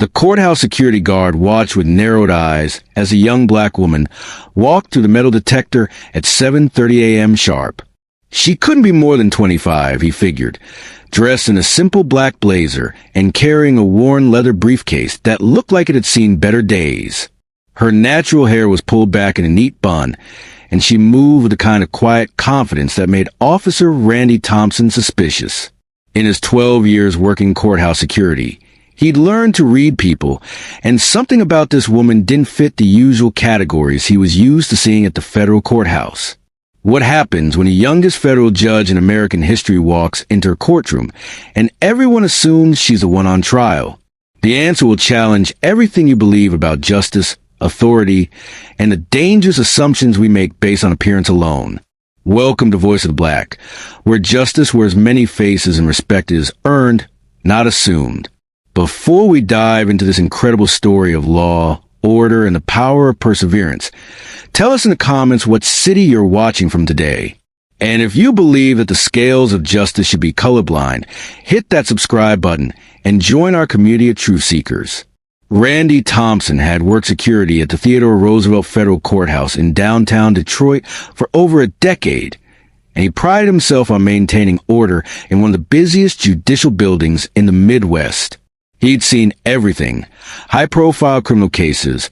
The courthouse security guard watched with narrowed eyes as a young black woman walked through the metal detector at 7:30 a.m. sharp. She couldn't be more than 25, he figured, dressed in a simple black blazer and carrying a worn leather briefcase that looked like it had seen better days. Her natural hair was pulled back in a neat bun, and she moved with the kind of quiet confidence that made Officer Randy Thompson suspicious. In his 12 years working courthouse security, he'd learned to read people, and something about this woman didn't fit the usual categories he was used to seeing at the federal courthouse. What happens when the youngest federal judge in American history walks into a courtroom, and everyone assumes she's the one on trial? The answer will challenge everything you believe about justice, authority, and the dangerous assumptions we make based on appearance alone. Welcome to Voice of the Black, where justice wears many faces and respect is earned, not assumed. Before we dive into this incredible story of law, order, and the power of perseverance, tell us in the comments what city you're watching from today. And if you believe that the scales of justice should be colorblind, hit that subscribe button and join our community of truth seekers. Randy Thompson had worked security at the Theodore Roosevelt Federal Courthouse in downtown Detroit for over a decade, and he prided himself on maintaining order in one of the busiest judicial buildings in the Midwest. He'd seen everything: high-profile criminal cases,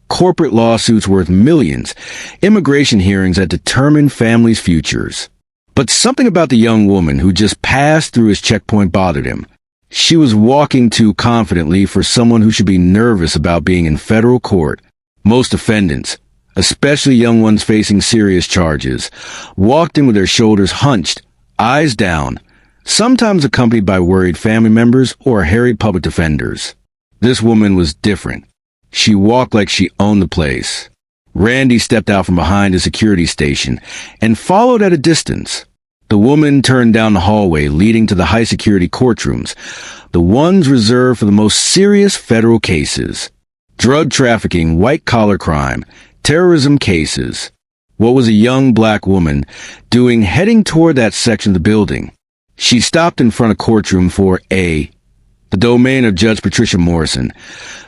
corporate lawsuits worth millions, immigration hearings that determined families' futures. But something about the young woman who just passed through his checkpoint bothered him. She was walking too confidently for someone who should be nervous about being in federal court. Most defendants, especially young ones facing serious charges, walked in with their shoulders hunched, eyes down, sometimes accompanied by worried family members or harried public defenders. This woman was different. She walked like she owned the place. Randy stepped out from behind a security station and followed at a distance. The woman turned down the hallway leading to the high-security courtrooms, the ones reserved for the most serious federal cases: drug trafficking, white-collar crime, terrorism cases. What was a young black woman doing heading toward that section of the building? She stopped in front of Courtroom 4A, the domain of Judge Patricia Morrison,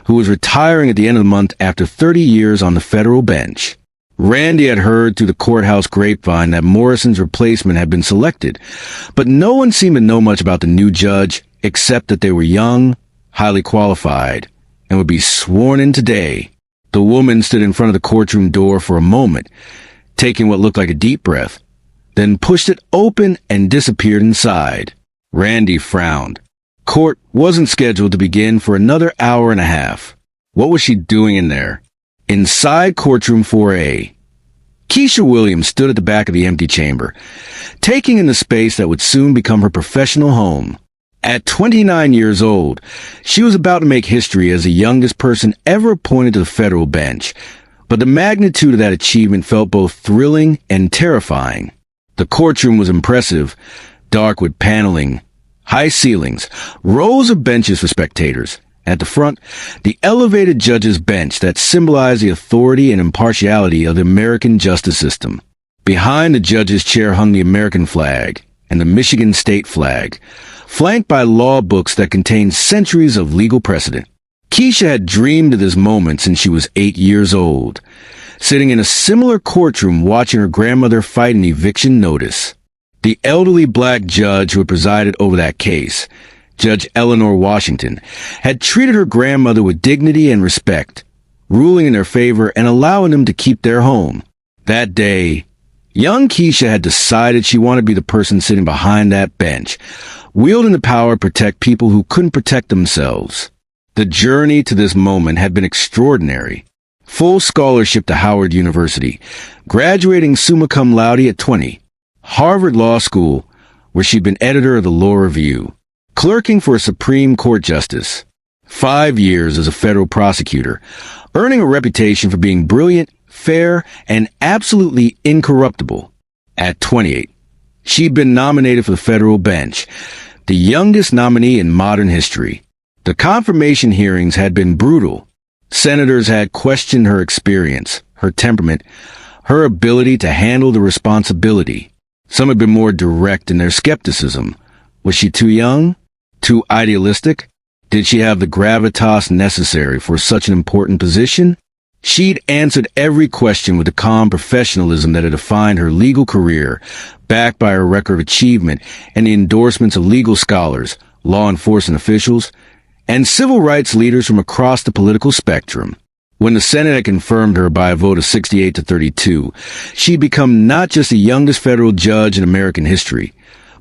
who was retiring at the end of the month after 30 years on the federal bench. Randy had heard through the courthouse grapevine that Morrison's replacement had been selected, but no one seemed to know much about the new judge except that they were young, highly qualified, and would be sworn in today. The woman stood in front of the courtroom door for a moment, taking what looked like a deep breath, then pushed it open and disappeared inside. Randy frowned. Court wasn't scheduled to begin for another hour and a half. What was she doing in there? Inside Courtroom 4A, Keisha Williams stood at the back of the empty chamber, taking in the space that would soon become her professional home. At 29 years old, she was about to make history as the youngest person ever appointed to the federal bench, but the magnitude of that achievement felt both thrilling and terrifying. The courtroom was impressive, dark wood paneling, high ceilings, rows of benches for spectators. At the front, the elevated judge's bench that symbolized the authority and impartiality of the American justice system. Behind the judge's chair hung the American flag and the Michigan state flag, flanked by law books that contained centuries of legal precedent. Keisha had dreamed of this moment since she was 8 years old, sitting in a similar courtroom watching her grandmother fight an eviction notice. The elderly black judge who had presided over that case, Judge Eleanor Washington, had treated her grandmother with dignity and respect, ruling in their favor and allowing them to keep their home. That day, young Keisha had decided she wanted to be the person sitting behind that bench, wielding the power to protect people who couldn't protect themselves. The journey to this moment had been extraordinary. Full scholarship to Howard University, graduating summa cum laude at 20, Harvard Law School, where she'd been editor of the Law Review, clerking for a Supreme Court justice, 5 years as a federal prosecutor, earning a reputation for being brilliant, fair, and absolutely incorruptible. At 28, she'd been nominated for the federal bench, the youngest nominee in modern history. The confirmation hearings had been brutal. Senators had questioned her experience, her temperament, her ability to handle the responsibility. Some had been more direct in their skepticism. Was she too young? Too idealistic? Did she have the gravitas necessary for such an important position? She'd answered every question with the calm professionalism that had defined her legal career, backed by her record of achievement and the endorsements of legal scholars, law enforcement officials, and civil rights leaders from across the political spectrum. When the Senate had confirmed her by a vote of 68 to 32, she'd become not just the youngest federal judge in American history,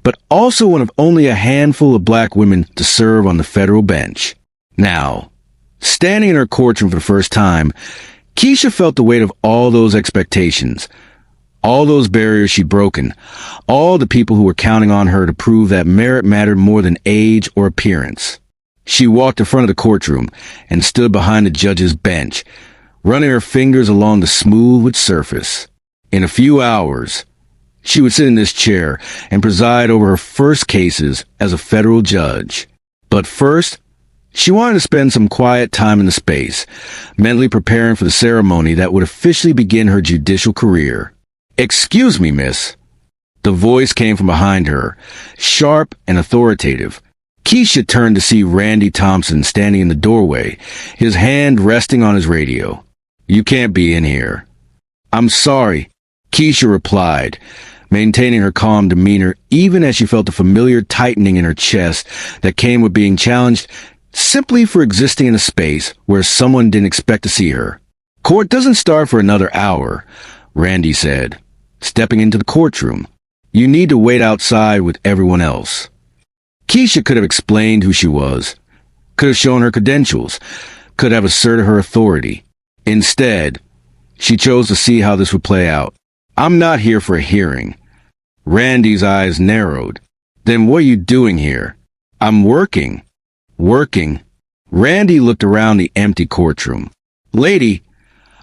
but also one of only a handful of black women to serve on the federal bench. Now, standing in her courtroom for the first time, Keisha felt the weight of all those expectations, all those barriers she'd broken, all the people who were counting on her to prove that merit mattered more than age or appearance. She walked in front of the courtroom and stood behind the judge's bench, running her fingers along the smooth surface. In a few hours, she would sit in this chair and preside over her first cases as a federal judge. But first, she wanted to spend some quiet time in the space, mentally preparing for the ceremony that would officially begin her judicial career. "Excuse me, miss." The voice came from behind her, sharp and authoritative. Keisha turned to see Randy Thompson standing in the doorway, his hand resting on his radio. "You can't be in here." "I'm sorry," Keisha replied, maintaining her calm demeanor even as she felt the familiar tightening in her chest that came with being challenged simply for existing in a space where someone didn't expect to see her. "Court doesn't start for another hour," Randy said, stepping into the courtroom. "You need to wait outside with everyone else." Keisha could have explained who she was, could have shown her credentials, could have asserted her authority. Instead, she chose to see how this would play out. "I'm not here for a hearing." Randy's eyes narrowed. "Then what are you doing here?" "I'm working." "Working?" Randy looked around the empty courtroom. "Lady,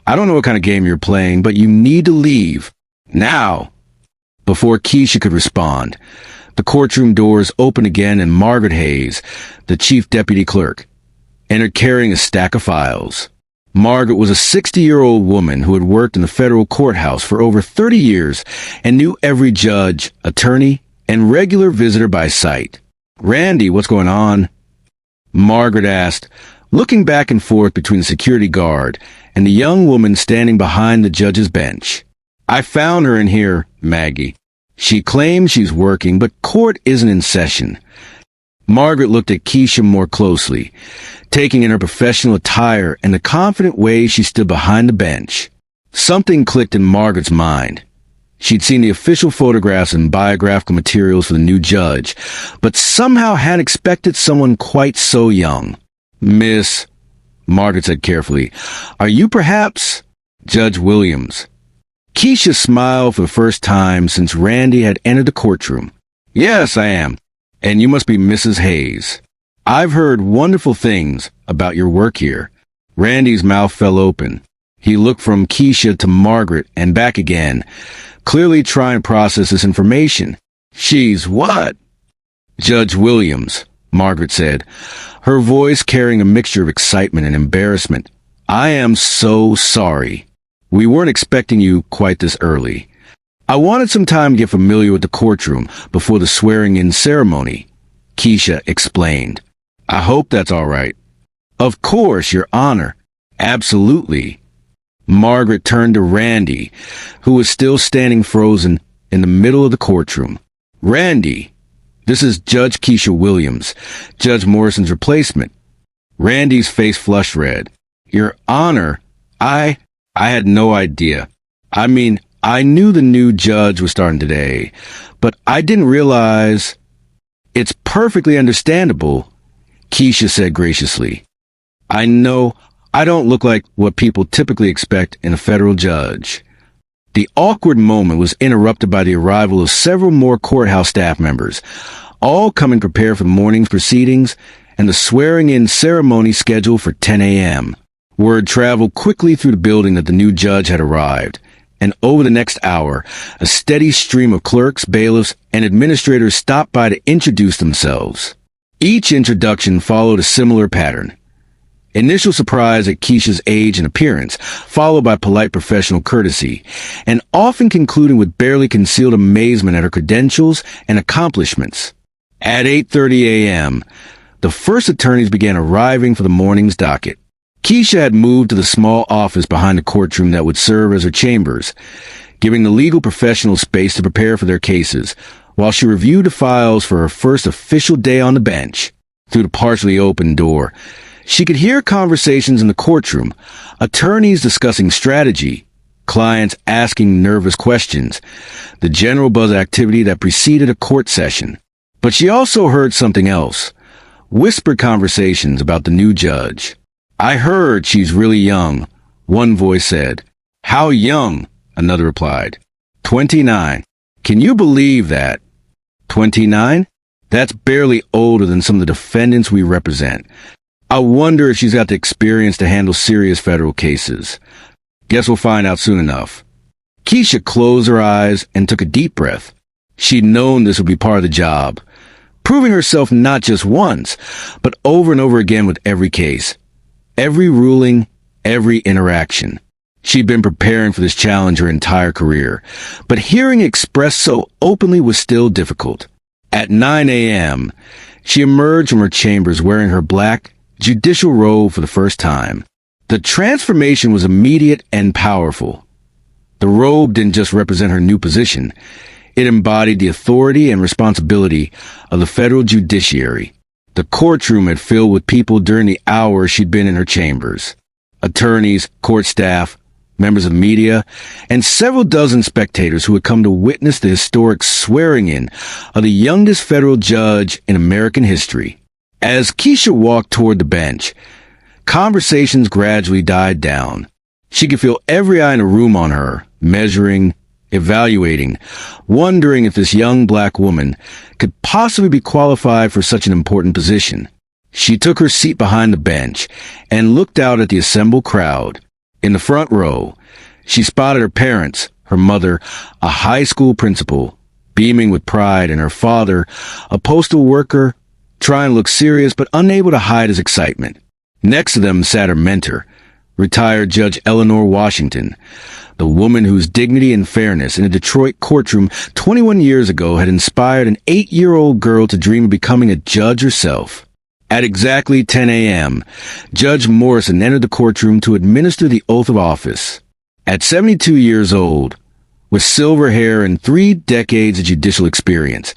I don't know what kind of game you're playing, but you need to leave. Now." Before Keisha could respond, the courtroom doors opened again and Margaret Hayes, the chief deputy clerk, entered carrying a stack of files. Margaret was a 60-year-old woman who had worked in the federal courthouse for over 30 years and knew every judge, attorney, and regular visitor by sight. "Randy, what's going on?" Margaret asked, looking back and forth between the security guard and the young woman standing behind the judge's bench. "I found her in here, Maggie. She claims she's working, but court isn't in session." Margaret looked at Keisha more closely, taking in her professional attire and the confident way she stood behind the bench. Something clicked in Margaret's mind. She'd seen the official photographs and biographical materials for the new judge, but somehow hadn't expected someone quite so young. "Miss," Margaret said carefully, "are you perhaps Judge Williams?" Keisha smiled for the first time since Randy had entered the courtroom. "Yes, I am. And you must be Mrs. Hayes. I've heard wonderful things about your work here." Randy's mouth fell open. He looked from Keisha to Margaret and back again, clearly trying to process this information. "She's what?" "Judge Williams," Margaret said, her voice carrying a mixture of excitement and embarrassment. "I am so sorry. We weren't expecting you quite this early. I wanted some time to get familiar with the courtroom before the swearing-in ceremony," Keisha explained. "I hope that's all right." "Of course, Your Honor. Absolutely." Margaret turned to Randy, who was still standing frozen in the middle of the courtroom. "Randy, this is Judge Keisha Williams, Judge Morrison's replacement." Randy's face flushed red. "Your Honor, I had no idea. I mean, I knew the new judge was starting today, but I didn't realize—" "It's perfectly understandable," Keisha said graciously. "I know I don't look like what people typically expect in a federal judge." The awkward moment was interrupted by the arrival of several more courthouse staff members, all coming prepared for the morning's proceedings and the swearing-in ceremony scheduled for 10 a.m. Word traveled quickly through the building that the new judge had arrived, and over the next hour, a steady stream of clerks, bailiffs, and administrators stopped by to introduce themselves. Each introduction followed a similar pattern. Initial surprise at Keisha's age and appearance, followed by polite professional courtesy, and often concluding with barely concealed amazement at her credentials and accomplishments. At 8:30 a.m., the first attorneys began arriving for the morning's docket. Keisha had moved to the small office behind the courtroom that would serve as her chambers, giving the legal professionals space to prepare for their cases, while she reviewed the files for her first official day on the bench. Through the partially open door, she could hear conversations in the courtroom, attorneys discussing strategy, clients asking nervous questions, the general buzz activity that preceded a court session. But she also heard something else, whispered conversations about the new judge. "I heard she's really young," one voice said. "How young?" another replied. 29. "Can you believe that?" 29? That's barely older than some of the defendants we represent. I wonder if she's got the experience to handle serious federal cases. Guess we'll find out soon enough. Keisha closed her eyes and took a deep breath. She'd known this would be part of the job, proving herself not just once, but over and over again with every case, every ruling, every interaction. She'd been preparing for this challenge her entire career, but hearing it expressed so openly was still difficult. At 9 a.m., she emerged from her chambers wearing her black, judicial robe for the first time. The transformation was immediate and powerful. The robe didn't just represent her new position. It embodied the authority and responsibility of the federal judiciary. The courtroom had filled with people during the hours she'd been in her chambers. Attorneys, court staff, members of the media, and several dozen spectators who had come to witness the historic swearing-in of the youngest federal judge in American history. As Keisha walked toward the bench, conversations gradually died down. She could feel every eye in the room on her, measuring, evaluating, wondering if this young black woman could possibly be qualified for such an important position. She took her seat behind the bench and looked out at the assembled crowd. In the front row, she spotted her parents, her mother, a high school principal, beaming with pride, and her father, a postal worker, trying to look serious but unable to hide his excitement. Next to them sat her mentor, retired Judge Eleanor Washington, the woman whose dignity and fairness in a Detroit courtroom 21 years ago had inspired an 8-year-old girl to dream of becoming a judge herself. At exactly 10 a.m., Judge Morrison entered the courtroom to administer the oath of office. At 72 years old, with silver hair and 3 decades of judicial experience,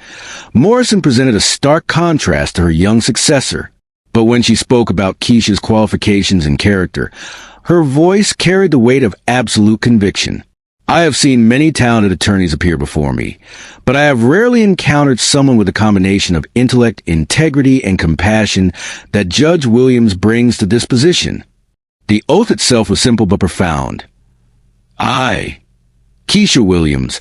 Morrison presented a stark contrast to her young successor. But when she spoke about Keisha's qualifications and character, her voice carried the weight of absolute conviction. "I have seen many talented attorneys appear before me, but I have rarely encountered someone with a combination of intellect, integrity, and compassion that Judge Williams brings to this position." The oath itself was simple but profound. "I, Keisha Williams,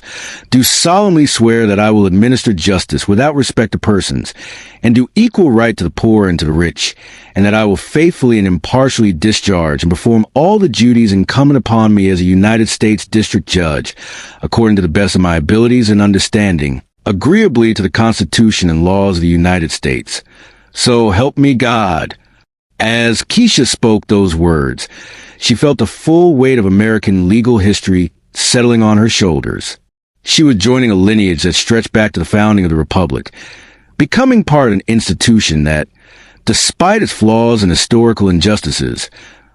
do solemnly swear that I will administer justice without respect to persons, and do equal right to the poor and to the rich, and that I will faithfully and impartially discharge and perform all the duties incumbent upon me as a United States District Judge, according to the best of my abilities and understanding, agreeably to the Constitution and laws of the United States. So help me God." As Keisha spoke those words, she felt the full weight of American legal history settling on her shoulders. She was joining a lineage that stretched back to the founding of the Republic, becoming part of an institution that, despite its flaws and historical injustices,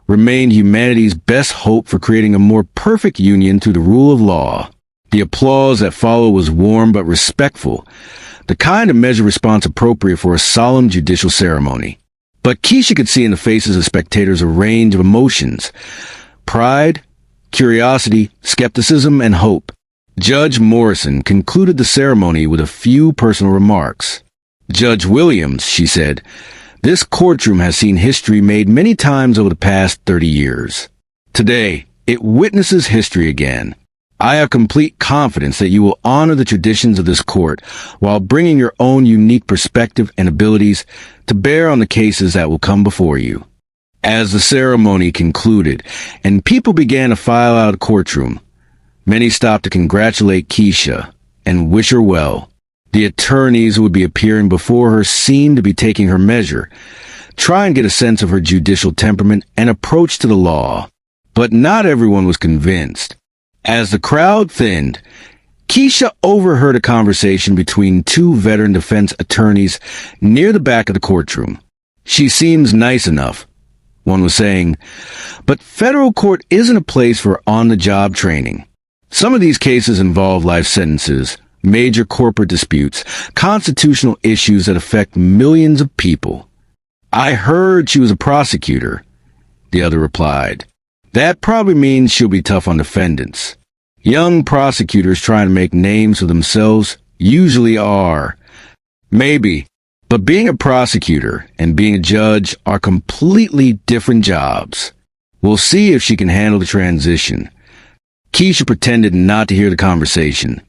remained humanity's best hope for creating a more perfect union through the rule of law. The applause that followed was warm but respectful, the kind of measured response appropriate for a solemn judicial ceremony. But Keisha could see in the faces of spectators a range of emotions: pride, curiosity, skepticism, and hope. Judge Morrison concluded the ceremony with a few personal remarks. "Judge Williams," she said, "this courtroom has seen history made many times over the past 30 years. Today, it witnesses history again. I have complete confidence that you will honor the traditions of this court while bringing your own unique perspective and abilities to bear on the cases that will come before you." As the ceremony concluded and people began to file out of the courtroom, many stopped to congratulate Keisha and wish her well. The attorneys who would be appearing before her seemed to be taking her measure, trying to get a sense of her judicial temperament and approach to the law. But not everyone was convinced. As the crowd thinned, Keisha overheard a conversation between 2 veteran defense attorneys near the back of the courtroom. She seems nice enough, one was saying, but federal court isn't a place for on-the-job training. Some of these cases involve life sentences, major corporate disputes, constitutional issues that affect millions of people. I heard she was a prosecutor, the other replied. That probably means she'll be tough on defendants. Young prosecutors trying to make names for themselves usually are. Maybe. But being a prosecutor and being a judge are completely different jobs. We'll see if she can handle the transition. Keisha pretended not to hear the conversation.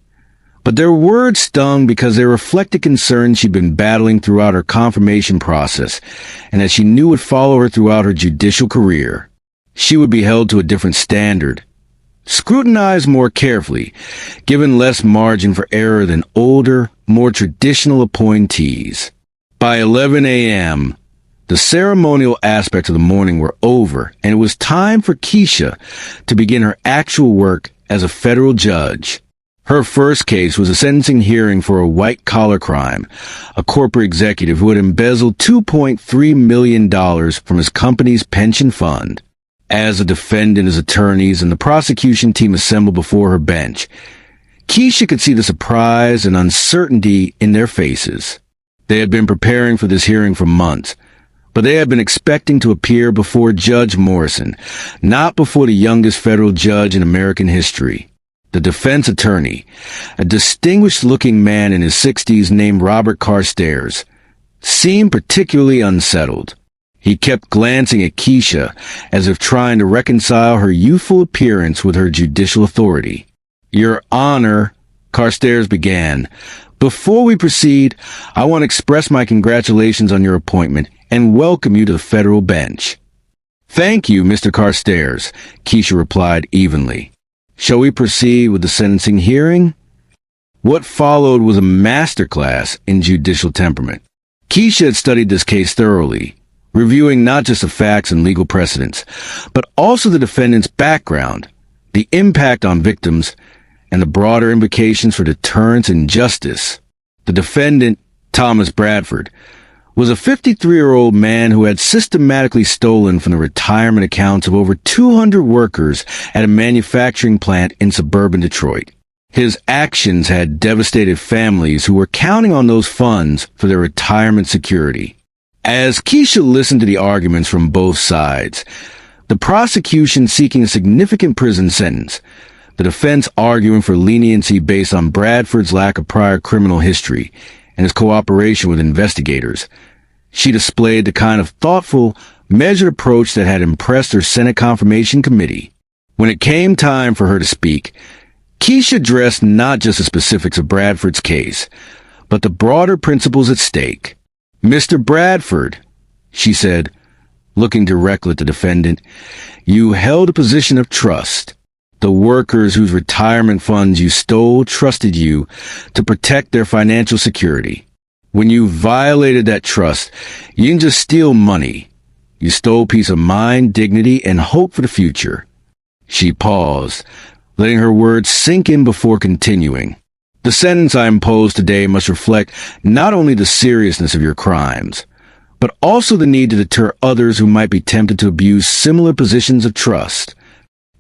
But their words stung because they reflected concerns she'd been battling throughout her confirmation process and that she knew would follow her throughout her judicial career. She would be held to a different standard, scrutinized more carefully, given less margin for error than older, more traditional appointees. By 11 a.m., the ceremonial aspects of the morning were over, and it was time for Keisha to begin her actual work as a federal judge. Her first case was a sentencing hearing for a white-collar crime, a corporate executive who had embezzled $2.3 million from his company's pension fund. As the defendant, his attorneys, and the prosecution team assembled before her bench, Keisha could see the surprise and uncertainty in their faces. They had been preparing for this hearing for months, but they had been expecting to appear before Judge Morrison, not before the youngest federal judge in American history. The defense attorney, a distinguished-looking man in his 60s named Robert Carstairs, seemed particularly unsettled. He kept glancing at Keisha as if trying to reconcile her youthful appearance with her judicial authority. Your Honor, Carstairs began, before we proceed, I want to express my congratulations on your appointment and welcome you to the federal bench. Thank you, Mr. Carstairs, Keisha replied evenly. Shall we proceed with the sentencing hearing? What followed was a masterclass in judicial temperament. Keisha had studied this case thoroughly, reviewing not just the facts and legal precedents, but also the defendant's background, the impact on victims, and the broader implications for deterrence and justice. The defendant, Thomas Bradford, was a 53-year-old man who had systematically stolen from the retirement accounts of over 200 workers at a manufacturing plant in suburban Detroit. His actions had devastated families who were counting on those funds for their retirement security. As Keisha listened to the arguments from both sides, the prosecution seeking a significant prison sentence, the defense arguing for leniency based on Bradford's lack of prior criminal history and his cooperation with investigators, she displayed the kind of thoughtful, measured approach that had impressed her Senate Confirmation Committee. When it came time for her to speak, Keisha addressed not just the specifics of Bradford's case, but the broader principles at stake. Mr. Bradford, she said, looking directly at the defendant, you held a position of trust. The workers whose retirement funds you stole trusted you to protect their financial security. When you violated that trust, you didn't just steal money. You stole peace of mind, dignity, and hope for the future. She paused, letting her words sink in before continuing. The sentence I impose today must reflect not only the seriousness of your crimes, but also the need to deter others who might be tempted to abuse similar positions of trust.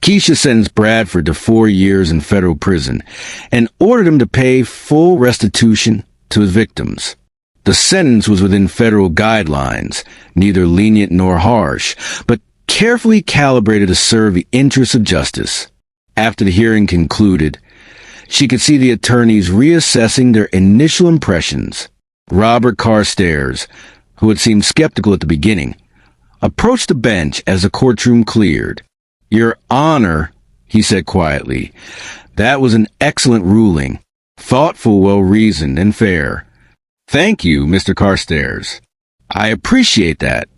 Keisha sentenced Bradford to 4 years in federal prison and ordered him to pay full restitution to his victims. The sentence was within federal guidelines, neither lenient nor harsh, but carefully calibrated to serve the interests of justice. After the hearing concluded, she could see the attorneys reassessing their initial impressions. Robert Carstairs, who had seemed skeptical at the beginning, approached the bench as the courtroom cleared. Your Honor, he said quietly, that was an excellent ruling. Thoughtful, well-reasoned, and fair. Thank you, Mr. Carstairs. I appreciate that.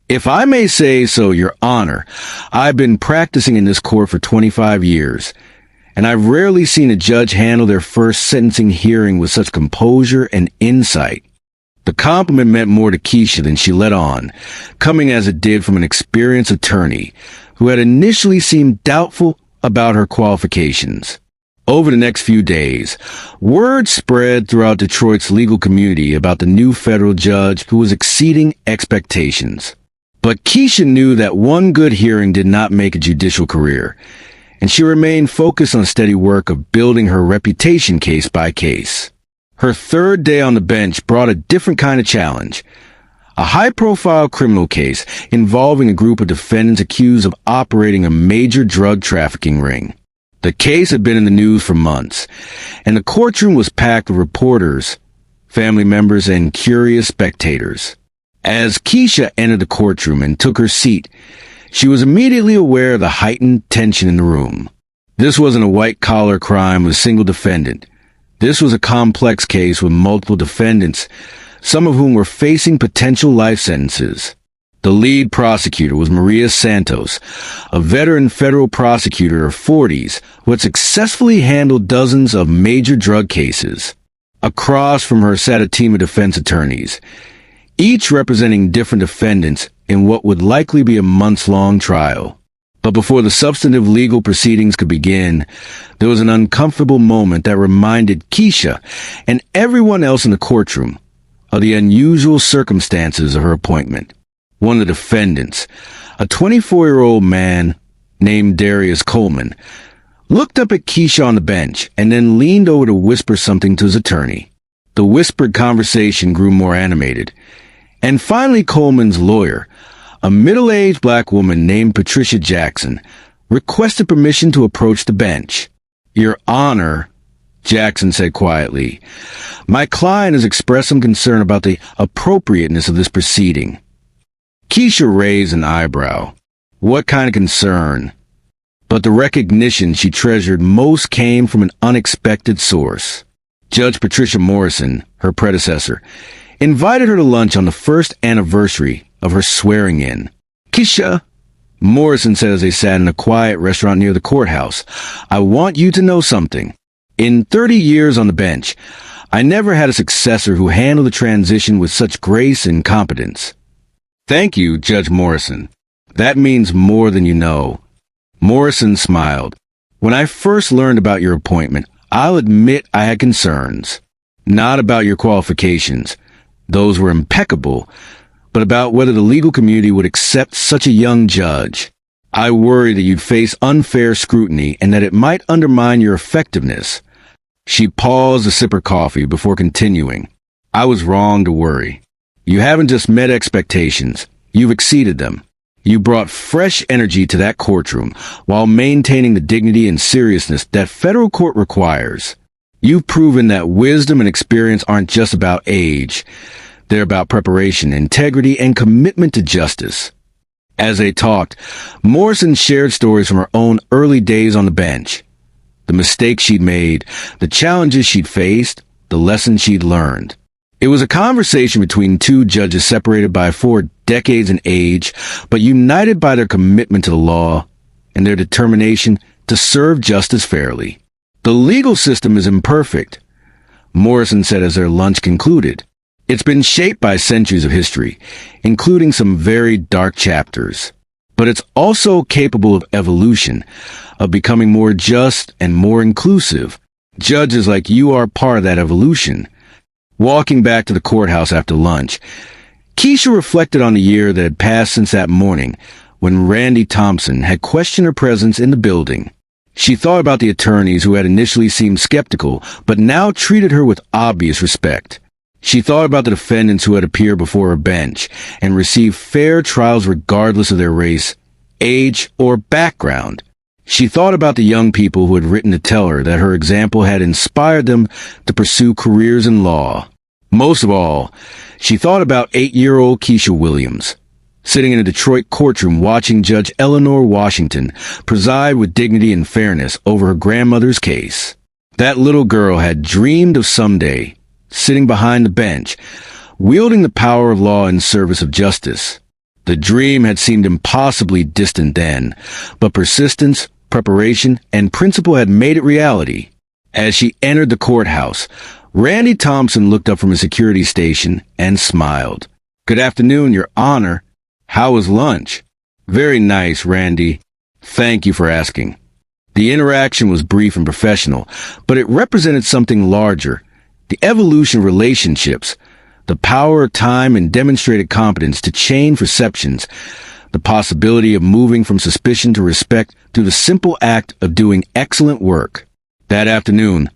If I may say so, Your Honor, I've been practicing in this court for 25 years, and I've rarely seen a judge handle their first sentencing hearing with such composure and insight. The compliment meant more to Keisha than she let on, coming as it did from an experienced attorney who had initially seemed doubtful about her qualifications. Over the next few days, word spread throughout Detroit's legal community about the new federal judge who was exceeding expectations. But Keisha knew that one good hearing did not make a judicial career, and she remained focused on steady work of building her reputation case by case. Her third day on the bench brought a different kind of challenge. A high-profile criminal case involving a group of defendants accused of operating a major drug trafficking ring. The case had been in the news for months, and the courtroom was packed with reporters, family members, and curious spectators. As Keisha entered the courtroom and took her seat, she was immediately aware of the heightened tension in the room. This wasn't a white-collar crime with a single defendant. This was a complex case with multiple defendants, some of whom were facing potential life sentences. The lead prosecutor was Maria Santos, a veteran federal prosecutor of 40s who had successfully handled dozens of major drug cases. Across from her sat a team of defense attorneys, each representing different defendants in what would likely be a months-long trial. But before the substantive legal proceedings could begin, there was an uncomfortable moment that reminded Keisha and everyone else in the courtroom of the unusual circumstances of her appointment. One of the defendants, a 24-year-old man named Darius Coleman, looked up at Keisha on the bench and then leaned over to whisper something to his attorney. The whispered conversation grew more animated, and finally Coleman's lawyer, a middle-aged black woman named Patricia Jackson, requested permission to approach the bench. "Your Honor," Jackson said quietly, "my client has expressed some concern about the appropriateness of this proceeding." Keisha raised an eyebrow. What kind of concern? But the recognition she treasured most came from an unexpected source. Judge Patricia Morrison, her predecessor, invited her to lunch on the first anniversary of her swearing-in. "Keisha," Morrison said as they sat in a quiet restaurant near the courthouse, "I want you to know something. In 30 years on the bench, I never had a successor who handled the transition with such grace and competence." "Thank you, Judge Morrison. That means more than you know." Morrison smiled. "When I first learned about your appointment, I'll admit I had concerns. Not about your qualifications. Those were impeccable, but about whether the legal community would accept such a young judge. I worried that you'd face unfair scrutiny and that it might undermine your effectiveness." She paused to sip her coffee before continuing. "I was wrong to worry. You haven't just met expectations, you've exceeded them. You brought fresh energy to that courtroom while maintaining the dignity and seriousness that federal court requires. You've proven that wisdom and experience aren't just about age. They're about preparation, integrity, and commitment to justice." As they talked, Morrison shared stories from her own early days on the bench. The mistakes she'd made, the challenges she'd faced, the lessons she'd learned. It was a conversation between two judges separated by 4 decades in age, but united by their commitment to the law and their determination to serve justice fairly. "The legal system is imperfect," Morrison said as their lunch concluded. "It's been shaped by centuries of history, including some very dark chapters. But it's also capable of evolution, of becoming more just and more inclusive. Judges like you are part of that evolution." Walking back to the courthouse after lunch, Keisha reflected on the year that had passed since that morning when Randy Thompson had questioned her presence in the building. She thought about the attorneys who had initially seemed skeptical, but now treated her with obvious respect. She thought about the defendants who had appeared before her bench and received fair trials regardless of their race, age, or background. She thought about the young people who had written to tell her that her example had inspired them to pursue careers in law. Most of all, she thought about 8-year-old Keisha Williams, sitting in a Detroit courtroom watching Judge Eleanor Washington preside with dignity and fairness over her grandmother's case. That little girl had dreamed of someday sitting behind the bench, wielding the power of law in service of justice. The dream had seemed impossibly distant then, but persistence, preparation, and principle had made it reality. As she entered the courthouse, Randy Thompson looked up from his security station and smiled. "Good afternoon, Your Honor. How was lunch?" "Very nice, Randy. Thank you for asking." The interaction was brief and professional, but it represented something larger: the evolution of relationships, the power of time and demonstrated competence to change perceptions, the possibility of moving from suspicion to respect through the simple act of doing excellent work. That afternoon,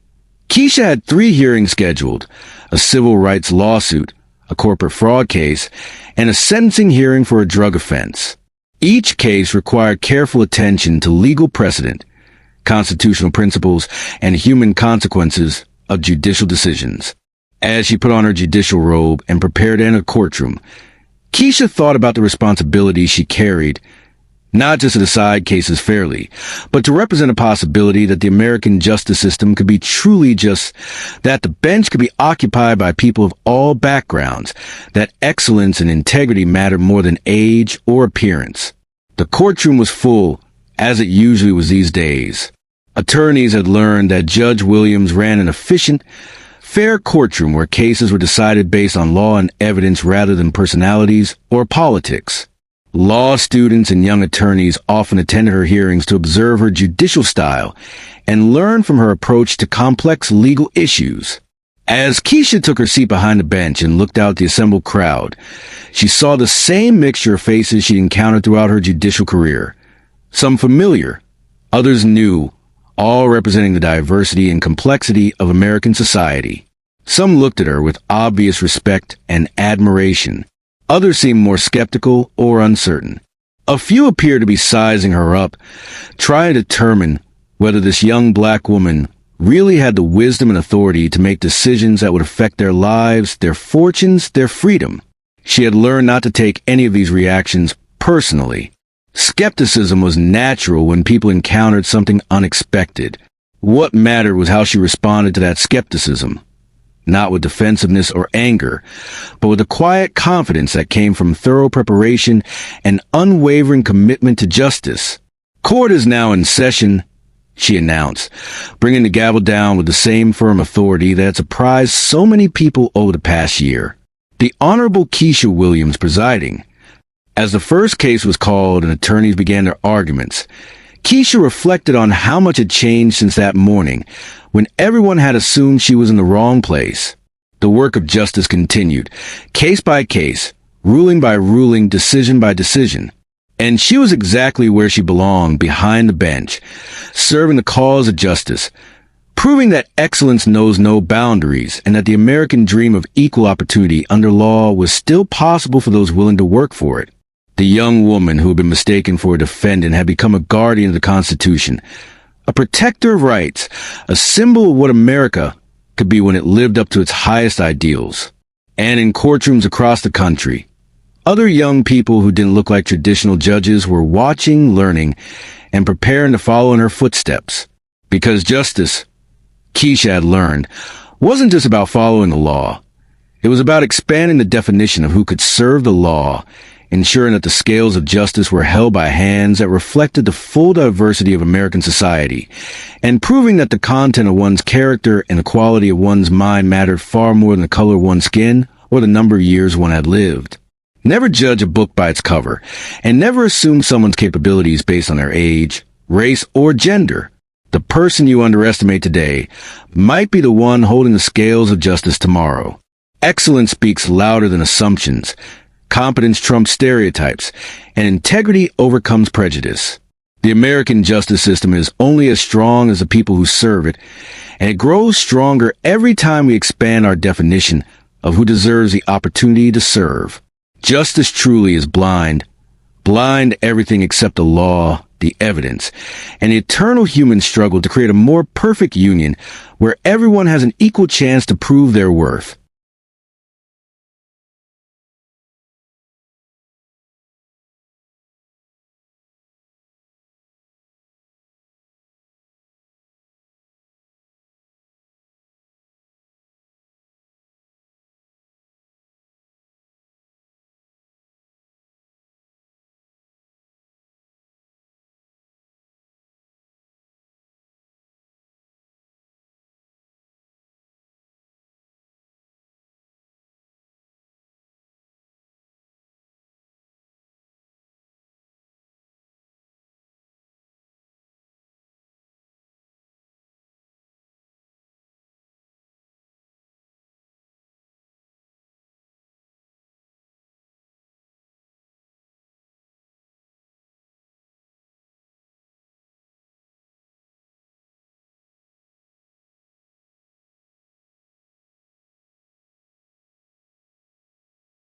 Keisha had 3 hearings scheduled: a civil rights lawsuit, a corporate fraud case, and a sentencing hearing for a drug offense. Each case required careful attention to legal precedent, constitutional principles, and human consequences of judicial decisions. As she put on her judicial robe and prepared to enter a courtroom, Keisha thought about the responsibility she carried, not just to decide cases fairly, but to represent a possibility that the American justice system could be truly just that. The bench could be occupied by people of all backgrounds, that excellence and integrity mattered more than age or appearance. The courtroom was full, as it usually was these days. Attorneys had learned that Judge Williams ran an efficient, fair courtroom where cases were decided based on law and evidence rather than personalities or politics. Law students and young attorneys often attended her hearings to observe her judicial style and learn from her approach to complex legal issues. As Keisha took her seat behind the bench and looked out at the assembled crowd, she saw the same mixture of faces she'd encountered throughout her judicial career. Some familiar, others new, all representing the diversity and complexity of American society. Some looked at her with obvious respect and admiration. Others seemed more skeptical or uncertain. A few appeared to be sizing her up, trying to determine whether this young black woman really had the wisdom and authority to make decisions that would affect their lives, their fortunes, their freedom. She had learned not to take any of these reactions personally. Skepticism was natural when people encountered something unexpected. What mattered was how she responded to that skepticism. Not with defensiveness or anger, but with a quiet confidence that came from thorough preparation and unwavering commitment to justice. "Court is now in session," she announced, bringing the gavel down with the same firm authority that had surprised so many people over the past year. The Honorable Keisha Williams presiding. As the first case was called and attorneys began their arguments, Keisha reflected on how much had changed since that morning, when everyone had assumed she was in the wrong place. The work of justice continued, case by case, ruling by ruling, decision by decision. And she was exactly where she belonged, behind the bench, serving the cause of justice, proving that excellence knows no boundaries and that the American dream of equal opportunity under law was still possible for those willing to work for it. The young woman who had been mistaken for a defendant had become a guardian of the Constitution, a protector of rights, a symbol of what America could be when it lived up to its highest ideals. And in courtrooms across the country, other young people who didn't look like traditional judges were watching, learning, and preparing to follow in her footsteps. Because justice, Keisha had learned, wasn't just about following the law. It was about expanding the definition of who could serve the law, ensuring that the scales of justice were held by hands that reflected the full diversity of American society, and proving that the content of one's character and the quality of one's mind mattered far more than the color of one's skin or the number of years one had lived. Never judge a book by its cover, and never assume someone's capabilities based on their age, race, or gender. The person you underestimate today might be the one holding the scales of justice tomorrow. Excellence speaks louder than assumptions. Competence trumps stereotypes, and integrity overcomes prejudice. The American justice system is only as strong as the people who serve it, and it grows stronger every time we expand our definition of who deserves the opportunity to serve. Justice truly is blind to everything except the law, the evidence, and the eternal human struggle to create a more perfect union where everyone has an equal chance to prove their worth.